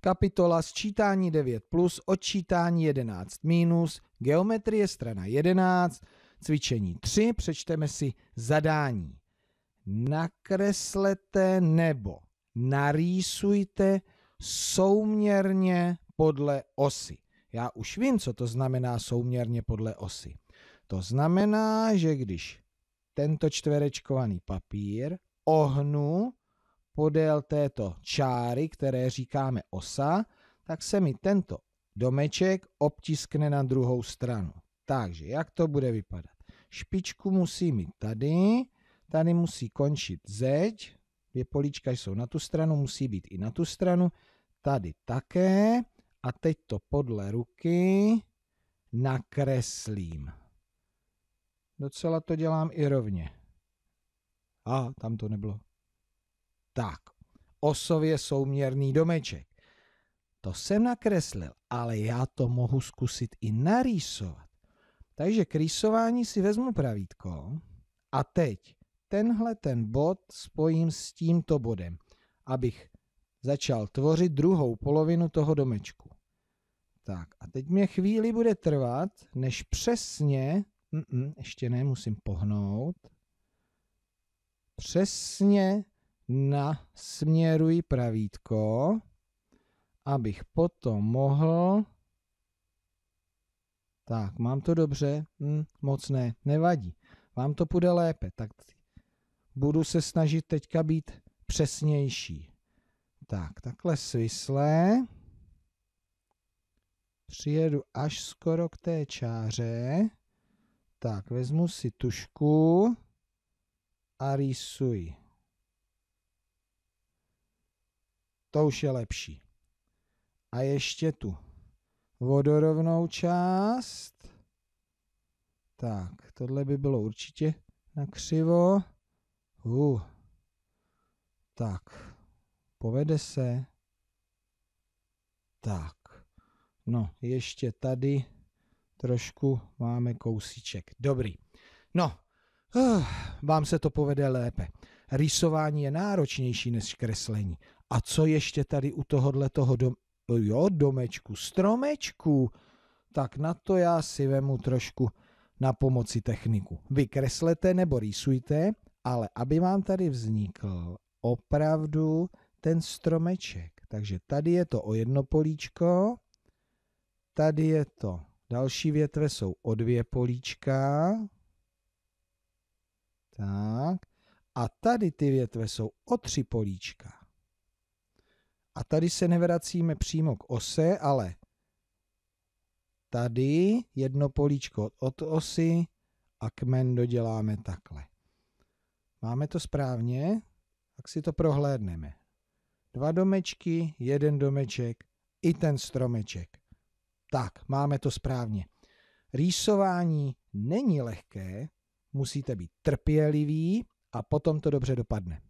kapitola sčítání 9+, odčítání 11-, geometrie strana 11, cvičení 3, přečteme si zadání. Nakreslete nebo narýsujte souměrně podle osy. Já už vím, co to znamená souměrně podle osy. To znamená, že když tento čtverečkovaný papír ohnu podél této čáry, které říkáme osa, tak se mi tento domeček obtiskne na druhou stranu. Takže jak to bude vypadat? Špičku musí mít tady, tady musí končit zeď, 2 políčka jsou na tu stranu, musí být i na tu stranu, tady také a teď to podle ruky nakreslím. Docela to dělám i rovně. Tam to nebylo. Tak, osově souměrný domeček. To jsem nakreslil, ale já to mohu zkusit i narýsovat. Takže k rýsování si vezmu pravítko a teď tenhle ten bod spojím s tímto bodem, abych začal tvořit druhou polovinu toho domečku. Tak a teď mě chvíli bude trvat, než přesně, ještě ne, musím pohnout, přesně nasměruji pravítko, abych potom mohl, tak mám to dobře, moc ne, nevadí, vám to půjde lépe, tak budu se snažit teďka být přesnější. Tak, takhle svisle, přijedu až skoro k té čáře, tak vezmu si tužku a rýsuji. To už je lepší. A ještě tu vodorovnou část. Tak, tohle by bylo určitě nakřivo. Tak, povede se. Tak, no, ještě tady trošku máme kousíček. Dobrý. No, vám se to povede lépe. Rýsování je náročnější než kreslení. A co ještě tady u tohoto domečku, stromečku, tak na to já si vemu trošku na pomoci techniku. Vy kreslete nebo rýsujte, ale aby vám tady vznikl opravdu ten stromeček. Takže tady je to o 1 políčko, tady je to, další větve jsou o 2 políčka, tak, a tady ty větve jsou o 3 políčka. A tady se nevracíme přímo k ose, ale tady 1 políčko od osy a kmen doděláme takhle. Máme to správně? Tak si to prohlédneme. 2 domečky, 1 domeček, i ten stromeček. Tak, máme to správně. Rýsování není lehké, musíte být trpěliví a potom to dobře dopadne.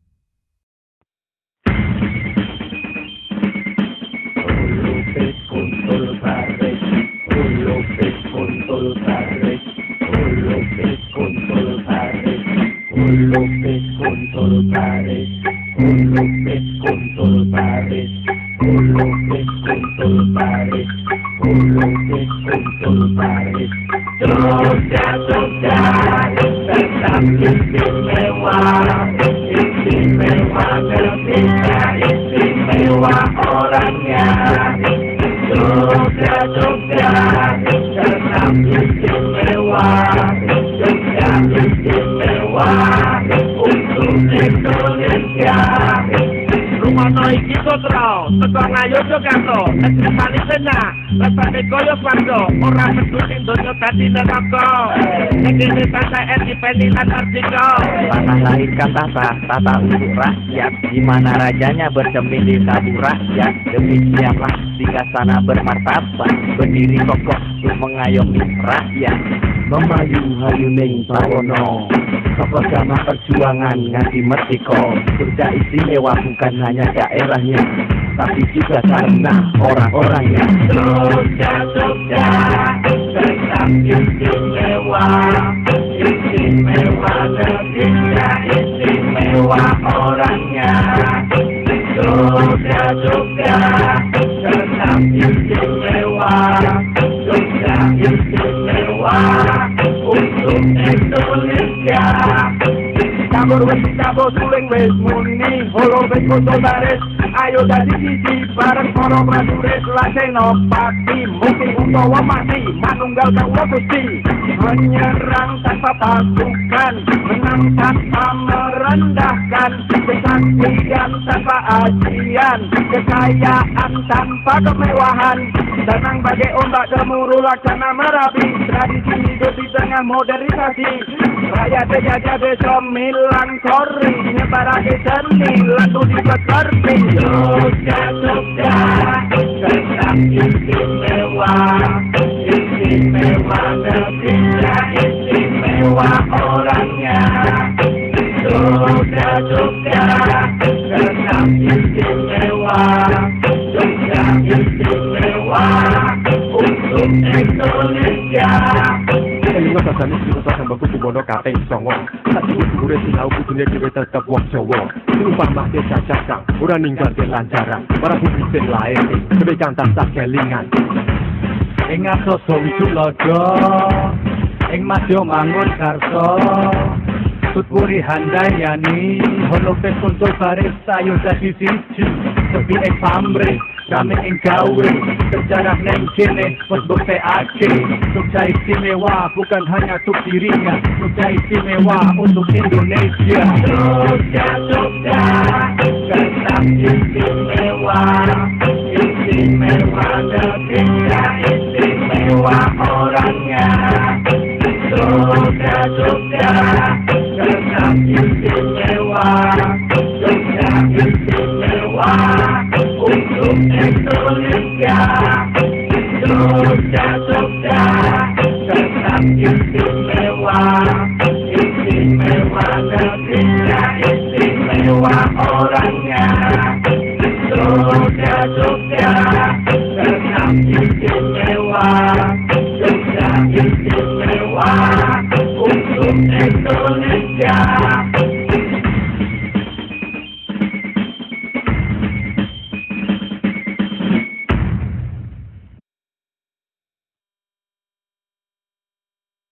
Rumah Noiki Sotro, Tekong Ayo Jogato, Estri Palisena, Rasane Koyo Pardo, Orang Peduli Dojo Tadi Neroko, Negeri Tata Eti Penilan Artiko. Tanah lain kan tata untuk rakyat, di mana rajanya bercermin di tabu rakyat. Demikianlah jika sana bermartabat, berdiri kokoh untuk mengayomi rakyat. Memayu hayuning sawono, bersama perjuangan ngati merdeka. Surga istimewa bukan hanya daerahnya, tapi juga karena orang-orangnya. Surga tetap istimewa, istimewa negerinya, istimewa orangnya. Surga istimewa, Jogja istimewa untuk Indonesia. Cabur wis cabur suling wis muni, holo wis foto baris, ayo dadi siji bareng para prajurit Senopati, Muti utawa mati, manunggal kawula Gusti. Menyerang tanpa pasukan, menang tanpa merendahkan, kesaktian tanpa ajian, kekayaan tanpa kemewahan, tenang bagai ombak gemuruh laksana merapi, tradisi hidup di tengah modernisasi, rakyat terjajah desa milang sori, nyebarake seni lalu dipekerti. Jogja, Jogja, tetap istimewa, istimewa negerinya, istimewa orangnya. Jogja, Jogja, tetap istimewa, Jogja istimewa untuk Indonesia. Elingo sasane sing sampe kudu kaping 9. Sadhuwure sinau kudune dhewe tetep wong Jawa. Umpamake cacakang ora ninggalke lancaran, para bumi sing lair, kebekan tansah kelingan. Ing asoso Wisulaga, ing Madya Mangun Karso, Tutwuri Handayani, holo pes kuntul baris sayo dadi siji, sepi ing pamrih, kami ing gawe, sejarah neng kene, wes bukteake. Jogja istimewa bukan hanya untuk dirinya, Jogja istimewa untuk Indonesia. Jogja, Jogja, tetap istimewa, istimewa negerinya, istimewa orangnya. Jogja, Jogja, tetap istimewa, Jogja istimewa untuk Indonesia. Jogja, Jogja, tetap istimewa, istimewa negerinya, istimewa orangnya. Jogja, Jogja, tetap istimewa, Jogja istimewa untuk Indonesia.